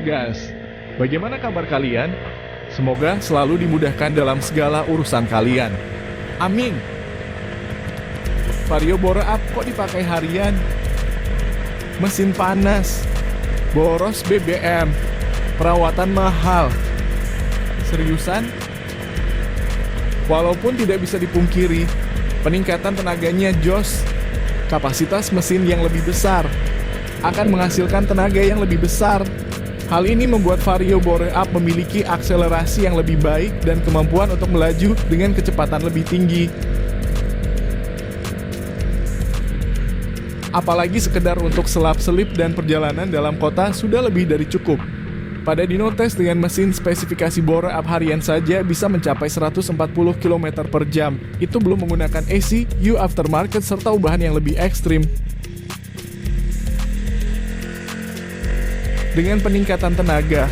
gas. Bagaimana kabar kalian? Semoga selalu dimudahkan dalam segala urusan kalian. Amin. Vario bore up kok dipakai harian? Mesin panas, boros BBM, perawatan mahal. Seriusan? Walaupun tidak bisa dipungkiri, peningkatan tenaganya jos. Kapasitas mesin yang lebih besar akan menghasilkan tenaga yang lebih besar. Hal ini membuat Vario bore up memiliki akselerasi yang lebih baik dan kemampuan untuk melaju dengan kecepatan lebih tinggi. Apalagi sekedar untuk selap-selip dan perjalanan dalam kota sudah lebih dari cukup. Pada dyno test dengan mesin spesifikasi bore up harian saja bisa mencapai 140 km per jam. Itu belum menggunakan AC, U aftermarket, serta ubahan yang lebih ekstrim. Dengan peningkatan tenaga,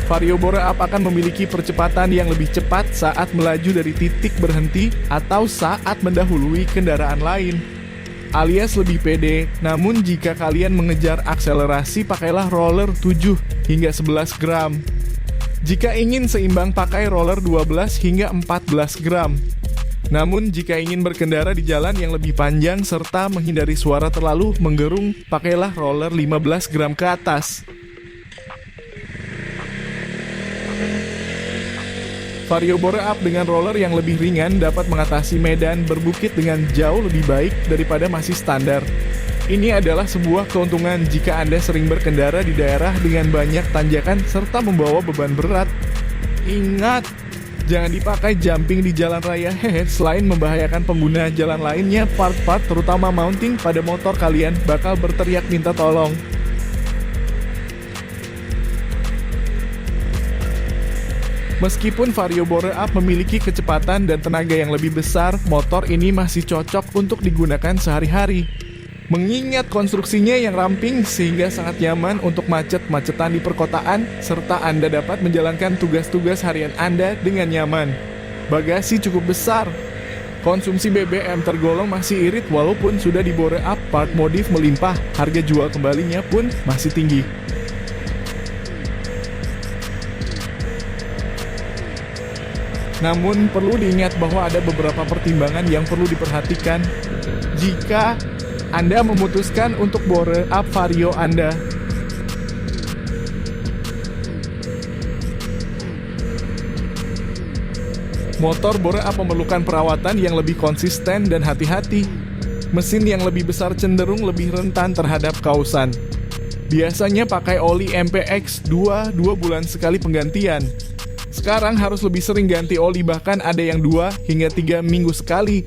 Vario bore up akan memiliki percepatan yang lebih cepat saat melaju dari titik berhenti atau saat mendahului kendaraan lain, alias lebih pede. Namun jika kalian mengejar akselerasi, pakailah roller 7 hingga 11 gram. Jika ingin seimbang, pakai roller 12 hingga 14 gram. Namun jika ingin berkendara di jalan yang lebih panjang serta menghindari suara terlalu menggerung, pakailah roller 15 gram ke atas. Vario bore up dengan roller yang lebih ringan dapat mengatasi medan berbukit dengan jauh lebih baik daripada masih standar. Ini adalah sebuah keuntungan jika Anda sering berkendara di daerah dengan banyak tanjakan serta membawa beban berat. Ingat, jangan dipakai jumping di jalan raya. Selain membahayakan pengguna jalan lainnya, part-part terutama mounting pada motor kalian bakal berteriak minta tolong. Meskipun Vario bore up memiliki kecepatan dan tenaga yang lebih besar, motor ini masih cocok untuk digunakan sehari-hari. Mengingat konstruksinya yang ramping sehingga sangat nyaman untuk macet-macetan di perkotaan, serta Anda dapat menjalankan tugas-tugas harian Anda dengan nyaman. Bagasi cukup besar. Konsumsi BBM tergolong masih irit walaupun sudah di bore up, part modif melimpah, harga jual kembalinya pun masih tinggi. Namun perlu diingat bahwa ada beberapa pertimbangan yang perlu diperhatikan jika Anda memutuskan untuk bore up Vario Anda. Motor bore up memerlukan perawatan yang lebih konsisten dan hati-hati. Mesin yang lebih besar cenderung lebih rentan terhadap kausan. Biasanya pakai oli MPX 2 bulan sekali penggantian. Sekarang harus lebih sering ganti oli, bahkan ada yang 2 hingga 3 minggu sekali.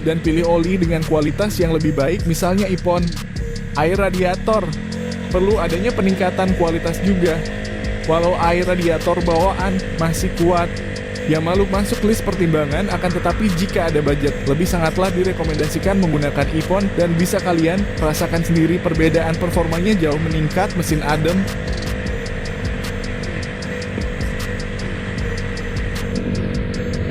Dan pilih oli dengan kualitas yang lebih baik, misalnya Ippon. Air radiator, perlu adanya peningkatan kualitas juga. Walau air radiator bawaan masih kuat, ya malu masuk list pertimbangan, akan tetapi jika ada budget lebih sangatlah direkomendasikan menggunakan Ippon dan bisa kalian rasakan sendiri perbedaan performanya jauh meningkat. Mesin adem,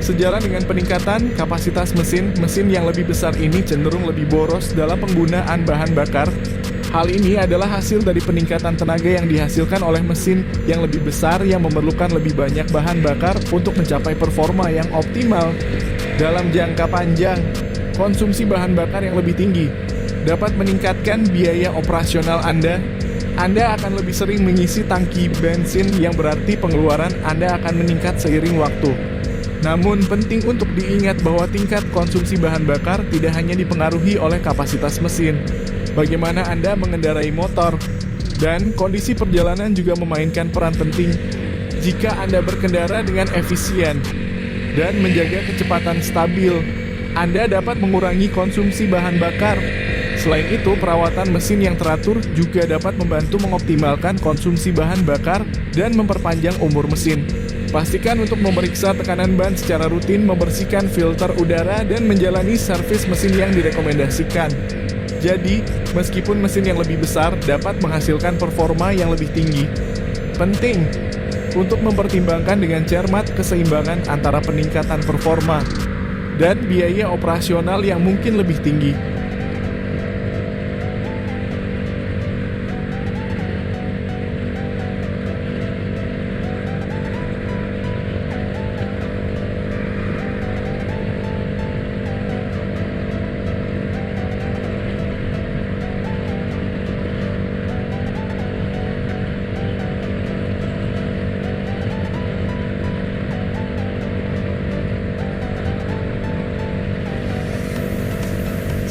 sejalan dengan peningkatan kapasitas mesin yang lebih besar ini cenderung lebih boros dalam penggunaan bahan bakar. Hal ini adalah hasil dari peningkatan tenaga yang dihasilkan oleh mesin yang lebih besar yang memerlukan lebih banyak bahan bakar untuk mencapai performa yang optimal. Dalam jangka panjang, konsumsi bahan bakar yang lebih tinggi dapat meningkatkan biaya operasional Anda. Anda akan lebih sering mengisi tangki bensin yang berarti pengeluaran Anda akan meningkat seiring waktu. Namun penting untuk diingat bahwa tingkat konsumsi bahan bakar tidak hanya dipengaruhi oleh kapasitas mesin, bagaimana Anda mengendarai motor, dan kondisi perjalanan juga memainkan peran penting. Jika Anda berkendara dengan efisien dan menjaga kecepatan stabil, Anda dapat mengurangi konsumsi bahan bakar. Selain itu, perawatan mesin yang teratur juga dapat membantu mengoptimalkan konsumsi bahan bakar dan memperpanjang umur mesin. Pastikan untuk memeriksa tekanan ban secara rutin, membersihkan filter udara, dan menjalani servis mesin yang direkomendasikan. Jadi, meskipun mesin yang lebih besar dapat menghasilkan performa yang lebih tinggi, penting untuk mempertimbangkan dengan cermat keseimbangan antara peningkatan performa dan biaya operasional yang mungkin lebih tinggi.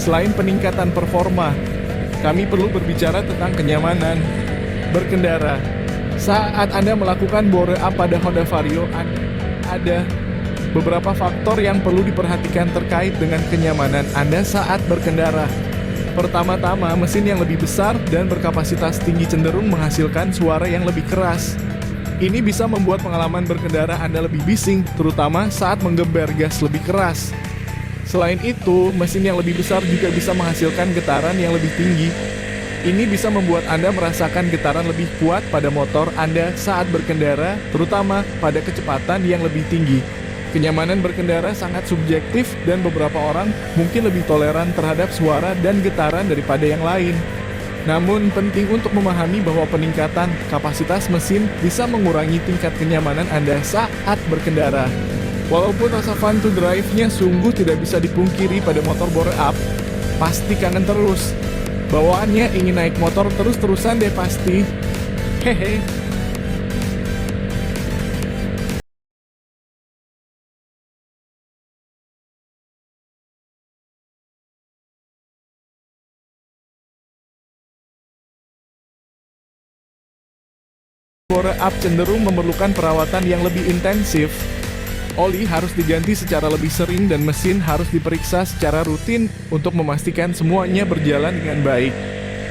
Selain peningkatan performa, kami perlu berbicara tentang kenyamanan berkendara. Saat Anda melakukan bore up pada Honda Vario, ada beberapa faktor yang perlu diperhatikan terkait dengan kenyamanan Anda saat berkendara. Pertama-tama, mesin yang lebih besar dan berkapasitas tinggi cenderung menghasilkan suara yang lebih keras. Ini bisa membuat pengalaman berkendara Anda lebih bising, terutama saat menggeber gas lebih keras. Selain itu, mesin yang lebih besar juga bisa menghasilkan getaran yang lebih tinggi. Ini bisa membuat Anda merasakan getaran lebih kuat pada motor Anda saat berkendara, terutama pada kecepatan yang lebih tinggi. Kenyamanan berkendara sangat subjektif dan beberapa orang mungkin lebih toleran terhadap suara dan getaran daripada yang lain. Namun, penting untuk memahami bahwa peningkatan kapasitas mesin bisa mengurangi tingkat kenyamanan Anda saat berkendara. Walaupun rasa fun to drive-nya sungguh tidak bisa dipungkiri pada motor bore up, pasti kangen terus. Bawaannya ingin naik motor terus-terusan deh pasti. Hehe. Bore up cenderung memerlukan perawatan yang lebih intensif. Oli harus diganti secara lebih sering dan mesin harus diperiksa secara rutin untuk memastikan semuanya berjalan dengan baik.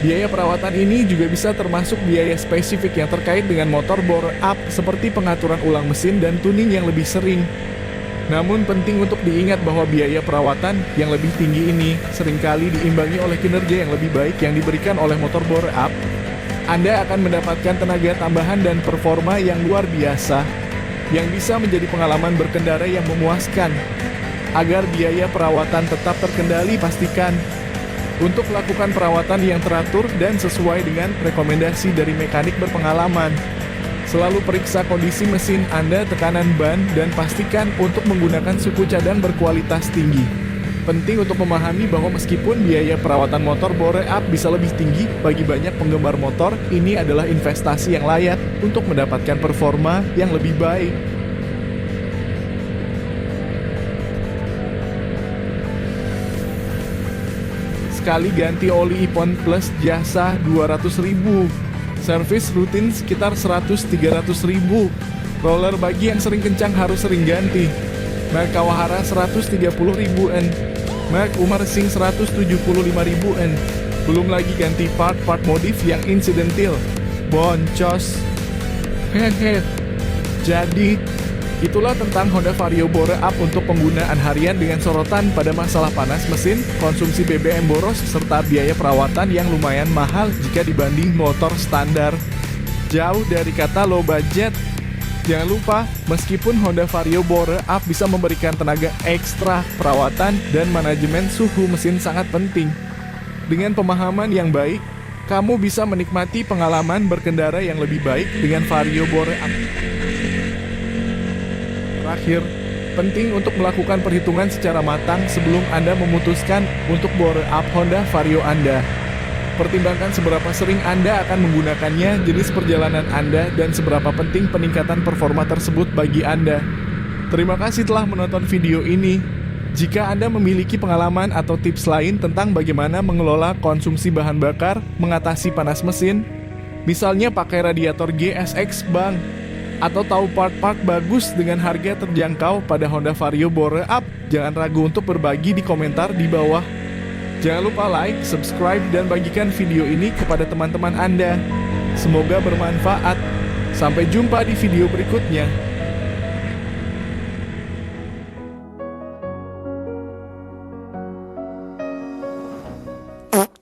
Biaya perawatan ini juga bisa termasuk biaya spesifik yang terkait dengan motor bore up seperti pengaturan ulang mesin dan tuning yang lebih sering. Namun penting untuk diingat bahwa biaya perawatan yang lebih tinggi ini seringkali diimbangi oleh kinerja yang lebih baik yang diberikan oleh motor bore up. Anda akan mendapatkan tenaga tambahan dan performa yang luar biasa, yang bisa menjadi pengalaman berkendara yang memuaskan. Agar biaya perawatan tetap terkendali, pastikan untuk melakukan perawatan yang teratur dan sesuai dengan rekomendasi dari mekanik berpengalaman. Selalu periksa kondisi mesin Anda, tekanan ban, dan pastikan untuk menggunakan suku cadang berkualitas tinggi. Penting untuk memahami bahwa meskipun biaya perawatan motor bore up bisa lebih tinggi bagi banyak penggemar motor, ini adalah investasi yang layak untuk mendapatkan performa yang lebih baik. Sekali ganti oli Ipon Plus jasa 200.000, servis rutin sekitar 100-300.000, roller bagi yang sering kencang harus sering ganti. Merek Kawahara 130.000-an, merek Umar Singh 175.000-an. Belum lagi ganti part-part modif yang insidentil, boncos. Hehe. Jadi, itulah tentang Honda Vario bore up untuk penggunaan harian dengan sorotan pada masalah panas mesin, konsumsi BBM boros, serta biaya perawatan yang lumayan mahal jika dibanding motor standar. Jauh dari kata low budget. Jangan lupa, meskipun Honda Vario bore up bisa memberikan tenaga ekstra, perawatan dan manajemen suhu mesin sangat penting. Dengan pemahaman yang baik, kamu bisa menikmati pengalaman berkendara yang lebih baik dengan Vario bore up. Terakhir, penting untuk melakukan perhitungan secara matang sebelum Anda memutuskan untuk bore up Honda Vario Anda. Pertimbangkan seberapa sering Anda akan menggunakannya, jenis perjalanan Anda, dan seberapa penting peningkatan performa tersebut bagi Anda. Terima kasih telah menonton video ini. Jika Anda memiliki pengalaman atau tips lain tentang bagaimana mengelola konsumsi bahan bakar, mengatasi panas mesin, misalnya pakai radiator GSX Bang, atau tahu part-part bagus dengan harga terjangkau pada Honda Vario bore up, jangan ragu untuk berbagi di komentar di bawah. Jangan lupa like, subscribe, dan bagikan video ini kepada teman-teman Anda. Semoga bermanfaat. Sampai jumpa di video berikutnya.